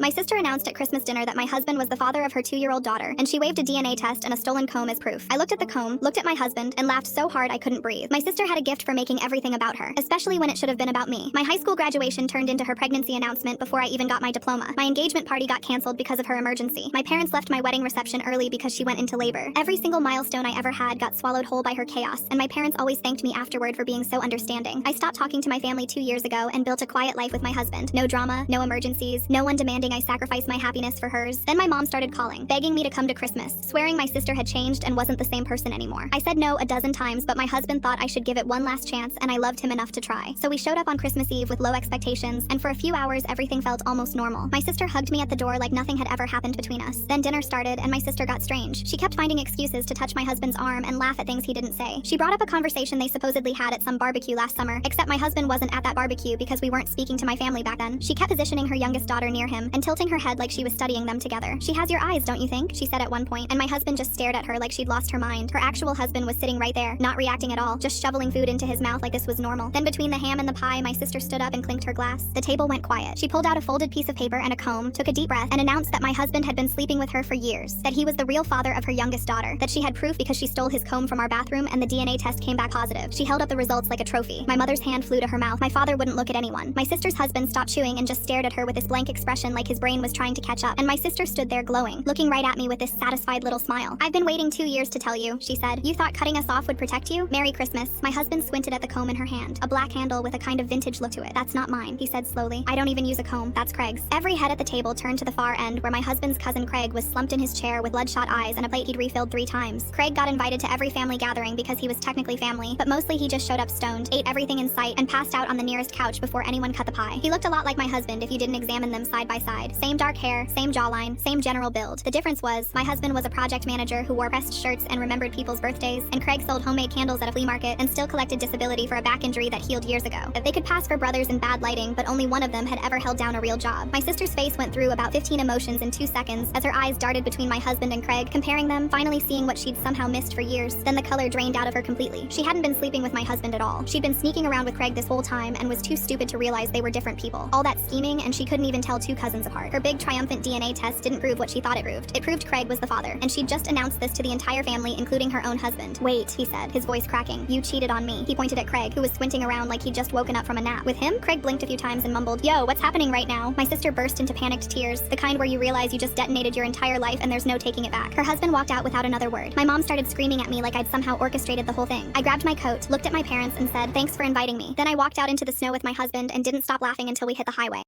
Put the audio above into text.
My sister announced at Christmas dinner that my husband was the father of her 2-year-old daughter, and she waved a DNA test and a stolen comb as proof. I looked at the comb, looked at my husband, and laughed so hard I couldn't breathe. My sister had a gift for making everything about her, especially when it should have been about me. My high school graduation turned into her pregnancy announcement before I even got my diploma. My engagement party got canceled because of her emergency. My parents left my wedding reception early because she went into labor. Every single milestone I ever had got swallowed whole by her chaos, and my parents always thanked me afterward for being so understanding. I stopped talking to my family 2 years ago and built a quiet life with my husband. No drama, no emergencies, no one demanding I sacrifice my happiness for hers. Then my mom started calling, begging me to come to Christmas, swearing my sister had changed and wasn't the same person anymore. I said no a dozen times, but my husband thought I should give it one last chance, and I loved him enough to try. So we showed up on Christmas Eve with low expectations, and for a few hours everything felt almost normal. My sister hugged me at the door like nothing had ever happened between us. Then dinner started, and my sister got strange. She kept finding excuses to touch my husband's arm and laugh at things he didn't say. She brought up a conversation they supposedly had at some barbecue last summer, except my husband wasn't at that barbecue because we weren't speaking to my family back then. She kept positioning her youngest daughter near him and tilting her head like she was studying them together. "She has your eyes, don't you think?" she said at one point, and my husband just stared at her like she'd lost her mind. Her actual husband was sitting right there, not reacting at all, just shoveling food into his mouth like this was normal. Then between the ham and the pie, my sister stood up and clinked her glass. The table went quiet. She pulled out a folded piece of paper and a comb, took a deep breath, and announced that my husband had been sleeping with her for years, that he was the real father of her youngest daughter, that she had proof because she stole his comb from our bathroom and the DNA test came back positive. She held up the results like a trophy. My mother's hand flew to her mouth. My father wouldn't look at anyone. My sister's husband stopped chewing and just stared at her with this blank expression like his brain was trying to catch up, and my sister stood there glowing, looking right at me with this satisfied little smile. "I've been waiting 2 years to tell you," she said. "You thought cutting us off would protect you? Merry Christmas." My husband squinted at the comb in her hand, a black handle with a kind of vintage look to it. "That's not mine," he said slowly. "I don't even use a comb. That's Craig's." Every head at the table turned to the far end where my husband's cousin Craig was slumped in his chair with bloodshot eyes and a plate he'd refilled 3 times. Craig got invited to every family gathering because he was technically family, but mostly he just showed up stoned, ate everything in sight, and passed out on the nearest couch before anyone cut the pie. He looked a lot like my husband if you didn't examine them side by side. Same dark hair, same jawline, same general build. The difference was, my husband was a project manager who wore pressed shirts and remembered people's birthdays, and Craig sold homemade candles at a flea market and still collected disability for a back injury that healed years ago. They could pass for brothers in bad lighting, but only one of them had ever held down a real job. My sister's face went through about 15 emotions in 2 seconds as her eyes darted between my husband and Craig, comparing them, finally seeing what she'd somehow missed for years. Then the color drained out of her completely. She hadn't been sleeping with my husband at all. She'd been sneaking around with Craig this whole time and was too stupid to realize they were different people. All that scheming, and she couldn't even tell 2 cousins apart. Her big triumphant DNA test didn't prove what she thought it proved. It proved Craig was the father, and she'd just announced this to the entire family, including her own husband. "Wait," he said, his voice cracking. "You cheated on me." He pointed at Craig, who was squinting around like he'd just woken up from a nap. With him, Craig blinked a few times and mumbled, "Yo, what's happening right now?" My sister burst into panicked tears, the kind where you realize you just detonated your entire life and there's no taking it back. Her husband walked out without another word. My mom started screaming at me like I'd somehow orchestrated the whole thing. I grabbed my coat, looked at my parents, and said, "Thanks for inviting me." Then I walked out into the snow with my husband and didn't stop laughing until we hit the highway.